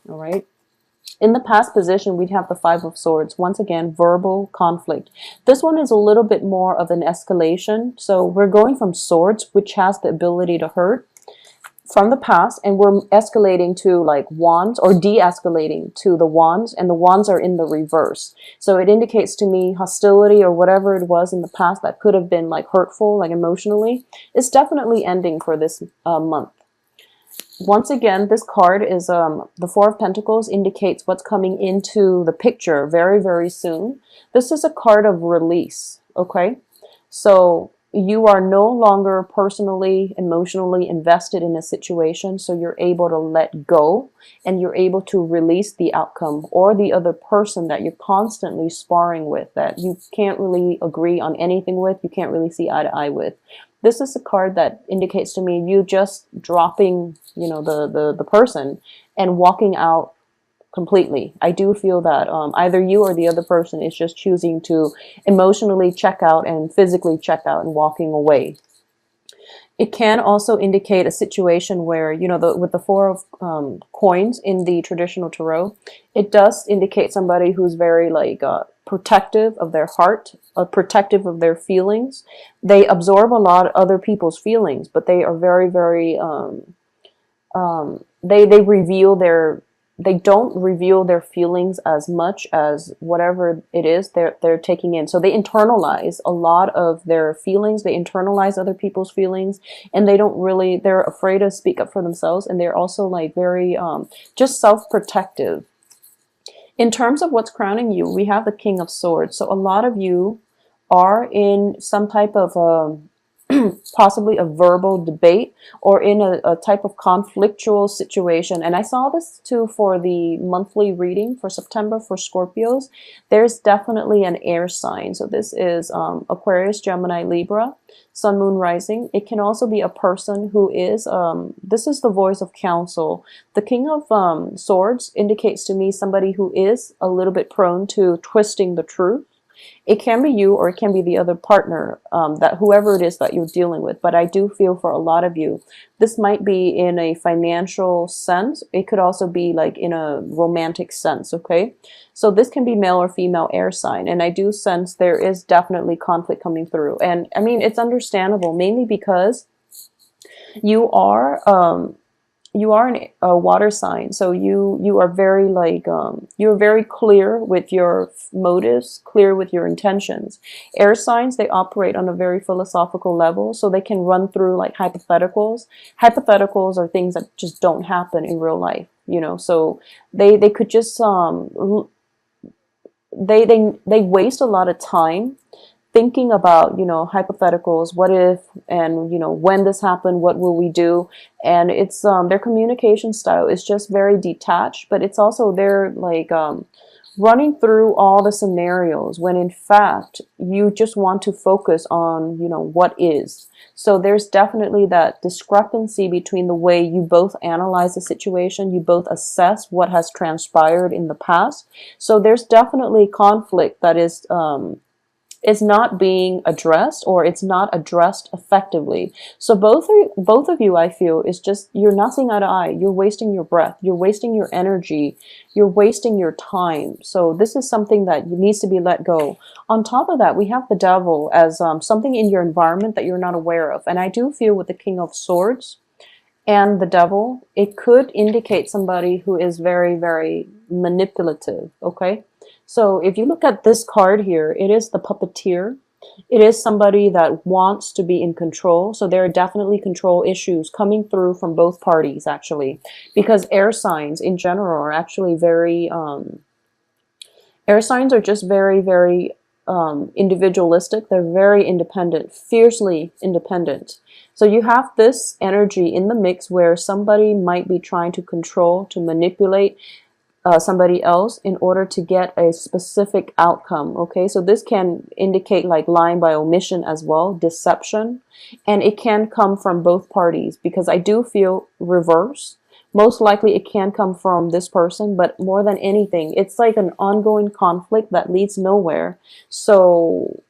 All right. In the past position, we'd have the Five of Swords. Once again, verbal conflict. This one is a little bit more of an escalation. So we're going from swords, which has the ability to hurt, from the past, and we're escalating to like wands, or de-escalating to the wands, and the wands are in the reverse. So it indicates to me hostility or whatever it was in the past that could have been like hurtful, like emotionally, it's definitely ending for this month. Once again, this card is the Four of Pentacles, indicates what's coming into the picture very, very soon. This is a card of release, okay? So you are no longer personally, emotionally invested in a situation, so you're able to let go and you're able to release the outcome or the other person that you're constantly sparring with, that you can't really agree on anything with, you can't really see eye to eye with. This is a card that indicates to me you just dropping, you know, the person and walking out completely. I do feel that either you or the other person is just choosing to emotionally check out and physically check out and walking away. It can also indicate a situation where, you know, with the Four of Coins in the traditional tarot, it does indicate somebody who's very like protective of their heart, protective of their feelings. They absorb a lot of other people's feelings, but they are very, very they reveal their, they don't reveal their feelings as much as whatever it is they're taking in. So they internalize a lot of their feelings, they internalize other people's feelings, and they don't really, they're afraid to speak up for themselves, and they're also like very just self-protective. In terms of what's crowning you, we have the King of Swords. So a lot of you are in some type of possibly a verbal debate or in a type of conflictual situation. And I saw this too for the monthly reading for September for Scorpios. There's definitely an air sign. So this is Aquarius, Gemini, Libra, Sun, Moon, Rising. It can also be a person who is, this is the voice of counsel. The King of Swords indicates to me somebody who is a little bit prone to twisting the truth. It can be you or it can be the other partner, that whoever it is that you're dealing with. But I do feel for a lot of you, this might be in a financial sense. It could also be like in a romantic sense, okay? So this can be male or female air sign. And I do sense there is definitely conflict coming through. And I mean, it's understandable, mainly because you are a water sign, so you are very like you're very clear with your motives, clear with your intentions. Air signs, they operate on a very philosophical level, so they can run through like hypotheticals are things that just don't happen in real life, you know. So they could just they waste a lot of time thinking about, you know, hypotheticals, what if, and, you know, when this happened, what will we do? And it's their communication style is just very detached, but it's also they're like running through all the scenarios when in fact you just want to focus on, you know, what is. So there's definitely that discrepancy between the way you both analyze the situation, you both assess what has transpired in the past. So there's definitely conflict that is not being addressed, or it's not addressed effectively. So both of you, I feel, is just, you're not seeing eye to eye. You're wasting your breath. You're wasting your energy. You're wasting your time. So this is something that needs to be let go. On top of that, we have the devil as something in your environment that you're not aware of. And I do feel with the King of Swords and the devil, it could indicate somebody who is very, very manipulative, okay? So if you look at this card here, it is the puppeteer. It is somebody that wants to be in control. So there are definitely control issues coming through from both parties, actually, because air signs in general are actually very, air signs are just very, very individualistic. They're very independent, fiercely independent. So you have this energy in the mix where somebody might be trying to control, to manipulate somebody else in order to get a specific outcome. Okay, so this can indicate like lying by omission as well, deception, and it can come from both parties, because I do feel reverse. Most likely it can come from this person, but more than anything, it's like an ongoing conflict that leads nowhere. So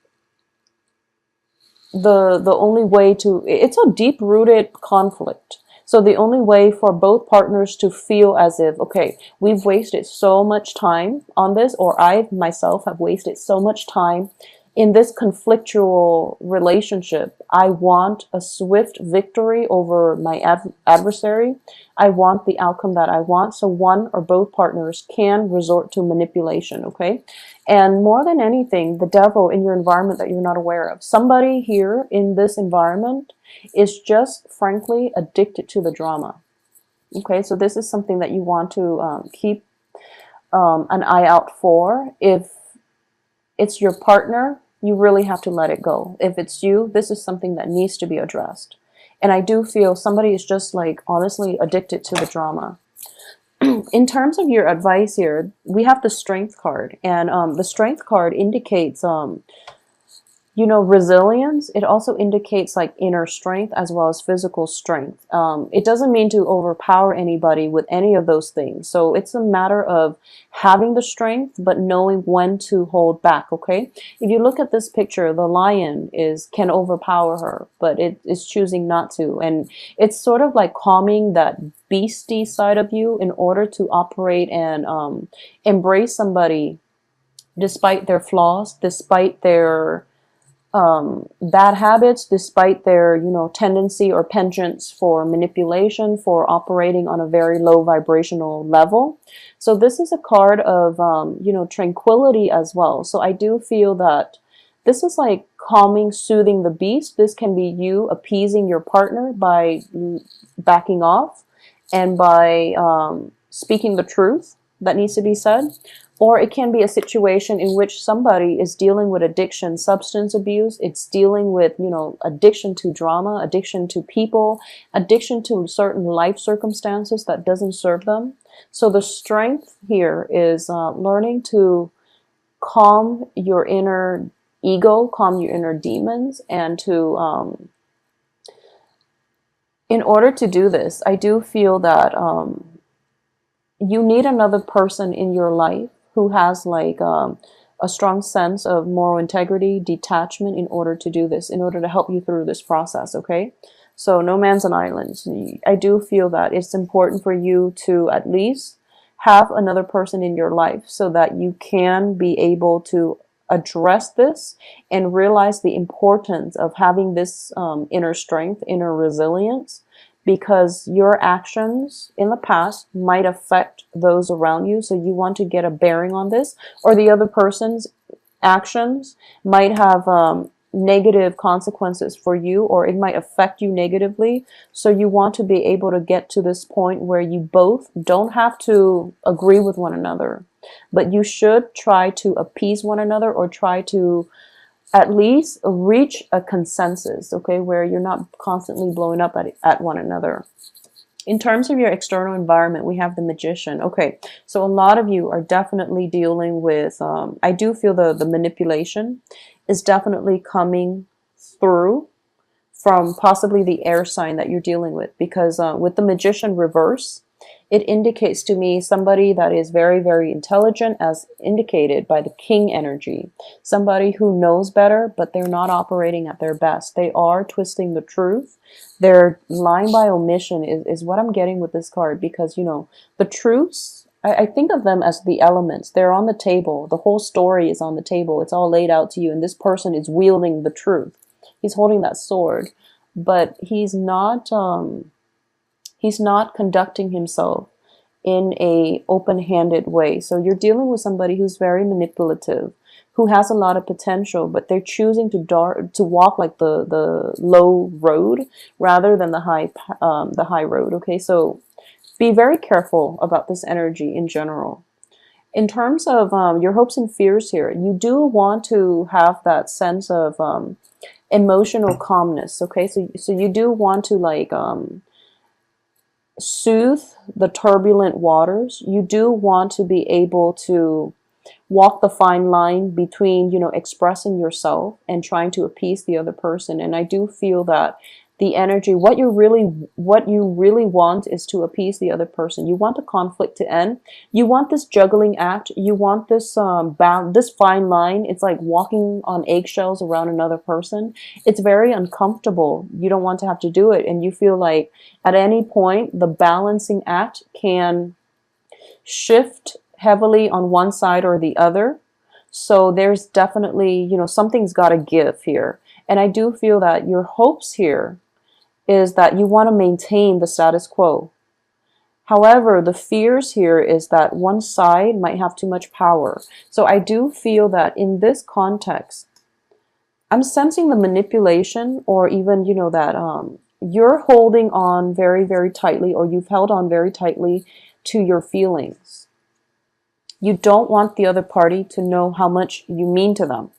the only way to, it's a deep-rooted conflict. So the only way for both partners to feel as if, okay, we've wasted so much time on this, or I myself have wasted so much time in this conflictual relationship. I want a swift victory over my adversary. I want the outcome that I want. So one or both partners can resort to manipulation, okay? And more than anything, the devil in your environment that you're not aware of. Somebody here in this environment is just frankly addicted to the drama. Okay, so this is something that you want to keep an eye out for. If it's your partner, you really have to let it go. If it's you, this is something that needs to be addressed. And I do feel somebody is just like honestly addicted to the drama. In terms of your advice here, we have the strength card, and the strength card indicates resilience. It also indicates like inner strength as well as physical strength. It doesn't mean to overpower anybody with any of those things. So it's a matter of having the strength, but knowing when to hold back. Okay. If you look at this picture, the lion can overpower her, but it is choosing not to. And it's sort of like calming that beastie side of you in order to operate and embrace somebody despite their flaws, despite their bad habits, despite their tendency or penchants for manipulation, for operating on a very low vibrational level. So this is a card of tranquility as well. So I do feel that this is like calming, soothing the beast. This can be you appeasing your partner by backing off and by speaking the truth that needs to be said. Or it can be a situation in which somebody is dealing with addiction, substance abuse. It's dealing with, addiction to drama, addiction to people, addiction to certain life circumstances that doesn't serve them. So the strength here is learning to calm your inner ego, calm your inner demons, and to, in order to do this, I do feel that you need another person in your life who has like a strong sense of moral integrity, detachment in order to do this, in order to help you through this process, okay? So no man's an island. I do feel that it's important for you to at least have another person in your life so that you can be able to address this and realize the importance of having this inner strength, inner resilience, because your actions in the past might affect those around you. So you want to get a bearing on this, or the other person's actions might have negative consequences for you, or it might affect you negatively. So you want to be able to get to this point where you both don't have to agree with one another, but you should try to appease one another, or try to at least reach a consensus, okay, where you're not constantly blowing up at one another. In terms of your external environment, we have the Magician. Okay, so a lot of you are definitely dealing with, I do feel the manipulation is definitely coming through from possibly the air sign that you're dealing with, because with the Magician reverse, it indicates to me somebody that is very, very intelligent, as indicated by the King energy. Somebody who knows better, but they're not operating at their best. They are twisting the truth. They're lying by omission is what I'm getting with this card, because, the truths, I think of them as the elements. They're on the table. The whole story is on the table. It's all laid out to you, and this person is wielding the truth. He's holding that sword, but he's not conducting himself in a open-handed way. So you're dealing with somebody who's very manipulative, who has a lot of potential, but they're choosing to walk like the low road rather than the high road. Okay, so be very careful about this energy in general. In terms of your hopes and fears here, you do want to have that sense of emotional calmness. Okay, so you do want to like soothe the turbulent waters. You do want to be able to walk the fine line between, expressing yourself and trying to appease the other person. And I do feel that the energy, what you really want is to appease the other person. You want the conflict to end. You want this juggling act. You want this this fine line. It's like walking on eggshells around another person. It's very uncomfortable. You don't want to have to do it, and you feel like at any point the balancing act can shift heavily on one side or the other. So there's definitely, something's got to give here. And I do feel that your hopes here is that you want to maintain the status quo. However, the fears here is that one side might have too much power. So I do feel that in this context, I'm sensing the manipulation, or even, that you're holding on very, very tightly, or you've held on very tightly to your feelings. You don't want the other party to know how much you mean to them.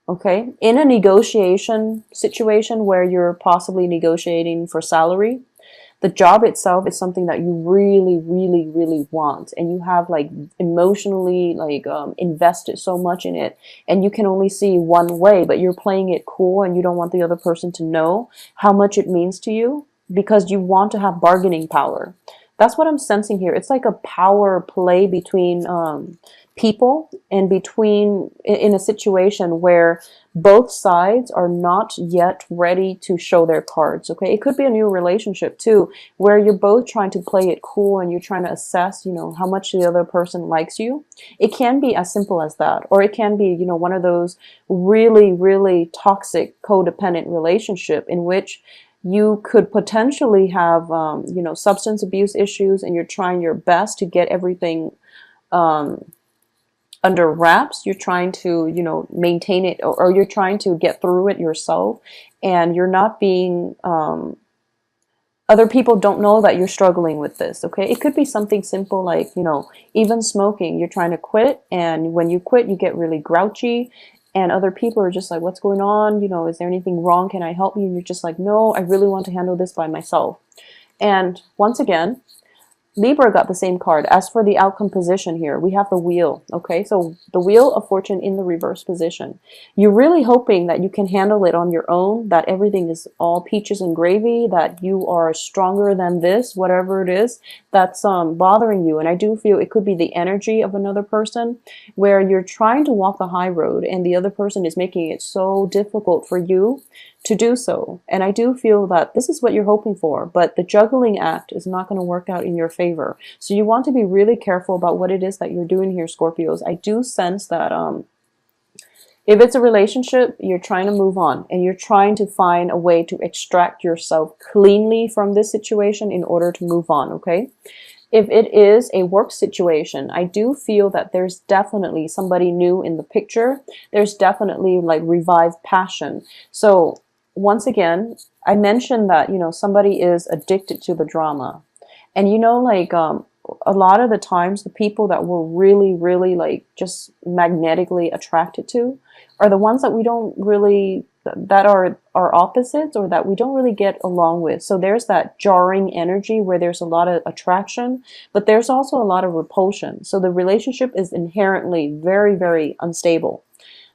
Okay? In a negotiation situation where you're possibly negotiating for salary, the job itself is something that you really, really, really want, and you have like emotionally invested so much in it, and you can only see one way, but you're playing it cool and you don't want the other person to know how much it means to you because you want to have bargaining power. That's what I'm sensing here. It's like a power play between people, and in a situation where both sides are not yet ready to show their cards. Okay, it could be a new relationship too, where you're both trying to play it cool and you're trying to assess, how much the other person likes you. It can be as simple as that, or it can be, one of those really, really toxic codependent relationship in which you could potentially have, substance abuse issues, and you're trying your best to get everything under wraps. You're trying to, maintain it, or you're trying to get through it yourself, and you're not being, other people don't know that you're struggling with this. Okay. It could be something simple like, even smoking. You're trying to quit, and when you quit, you get really grouchy. And other people are just like, what's going on? Is there anything wrong? Can I help you? And you're just like, no, I really want to handle this by myself. And once again, Libra got the same card. As for the outcome position here, we have the wheel. Okay, so the wheel of fortune in the reverse position. You're really hoping that you can handle it on your own, that everything is all peaches and gravy, that you are stronger than this, whatever it is that's bothering you. And I do feel it could be the energy of another person where you're trying to walk the high road and the other person is making it so difficult for you to do so. And I do feel that this is what you're hoping for, but the juggling act is not going to work out in your favor. So you want to be really careful about what it is that you're doing here, Scorpios. I do sense that if it's a relationship, you're trying to move on and you're trying to find a way to extract yourself cleanly from this situation in order to move on, okay? If it is a work situation, I do feel that there's definitely somebody new in the picture. There's definitely like revived passion. So once again, I mentioned that, somebody is addicted to the drama. And, a lot of the times the people that we're really, really like just magnetically attracted to are the ones that we don't really, that are opposites, or that we don't really get along with. So there's that jarring energy where there's a lot of attraction, but there's also a lot of repulsion. So the relationship is inherently very, very unstable.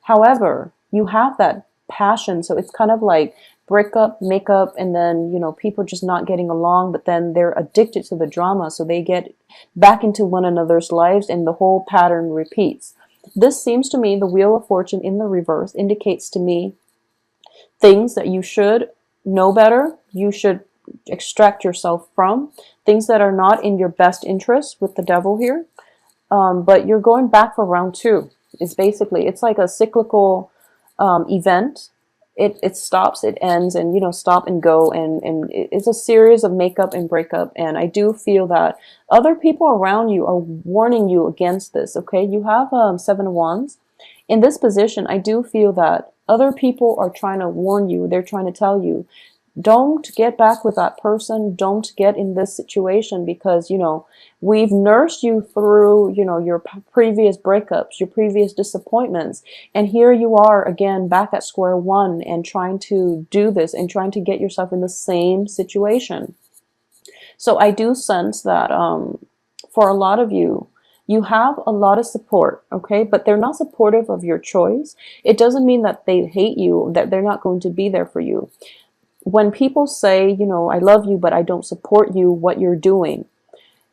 However, you have that passion. So it's kind of like break up, make up, and then, people just not getting along, but then they're addicted to the drama. So they get back into one another's lives and the whole pattern repeats. This seems to me, the Wheel of Fortune in the reverse indicates to me things that you should know better, you should extract yourself from, things that are not in your best interest with the Devil here. But you're going back for round two. It's like a cyclical event. It stops, it ends, and stop and go, and it's a series of makeup and breakup. And I do feel that other people around you are warning you against this. Okay, you have Seven of Wands in this position. I do feel that other people are trying to warn you. They're trying to tell you, don't get back with that person. Don't get in this situation because, we've nursed you through, your previous breakups, your previous disappointments. And here you are again, back at square one and trying to do this and trying to get yourself in the same situation. So I do sense that for a lot of you, you have a lot of support, okay? But they're not supportive of your choice. It doesn't mean that they hate you, that they're not going to be there for you. when people say, you know, I love you, but I don't support you, what you're doing,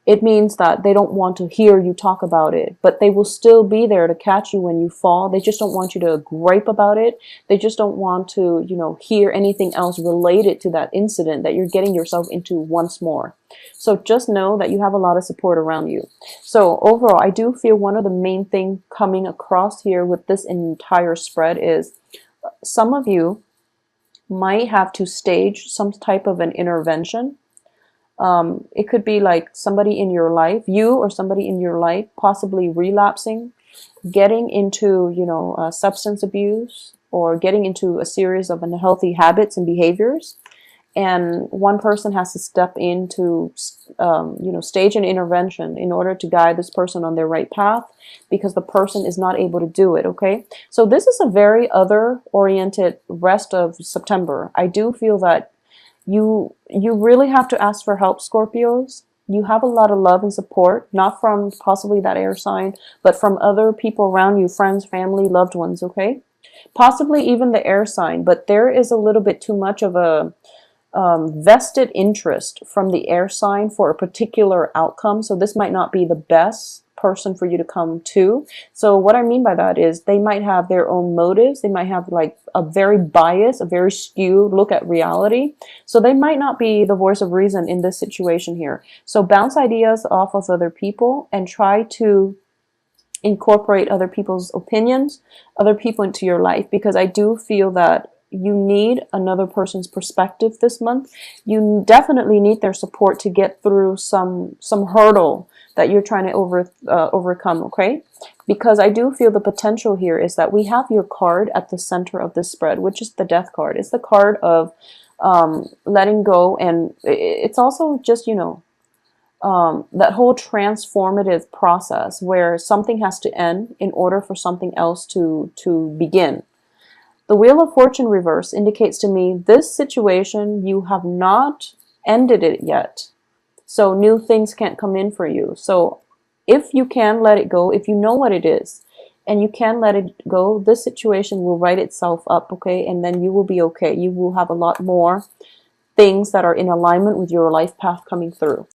it means that they don't want to hear you talk about it, but they will still be there to catch you when you fall. They just don't want you to gripe about it. They just don't want to, you know, hear anything else related to that incident that you're getting yourself into once more. So just know that you have a lot of support around you. So overall, I do feel one of the main things coming across here with this entire spread is some of you might have to stage some type of an intervention. It could be like somebody in your life, you or somebody in your life, possibly relapsing, getting into, you know, substance abuse, or getting into a series of unhealthy habits and behaviors. And one person has to step in to, you know, stage an intervention in order to guide this person on their right path, because the person is not able to do it. Okay, so this is a very other-oriented rest of September. I do feel that you really have to ask for help, Scorpios. You have a lot of love and support, not from possibly that air sign, but from other people around you, friends, family, loved ones. Okay, possibly even the air sign, but there is a little bit too much of a vested interest from the air sign for a particular outcome. So this might not be the best person for you to come to. So what I mean by that is they might have their own motives. They might have like a very biased, a very skewed look at reality. So they might not be the voice of reason in this situation here. So bounce ideas off of other people and try to incorporate other people's opinions, other people into your life, because I do feel that you need another person's perspective this month. You definitely need their support to get through some hurdle that you're trying to overcome, okay? Because I do feel the potential here is that we have your card at the center of this spread, which is the Death card. It's the card of letting go, and it's also just, you know, that whole transformative process where something has to end in order for something else to begin. The Wheel of Fortune reverse indicates to me this situation, you have not ended it yet. So new things can't come in for you. So if you can let it go, if you know what it is, and you can let it go, this situation will write itself up, okay? And then you will be okay. You will have a lot more things that are in alignment with your life path coming through.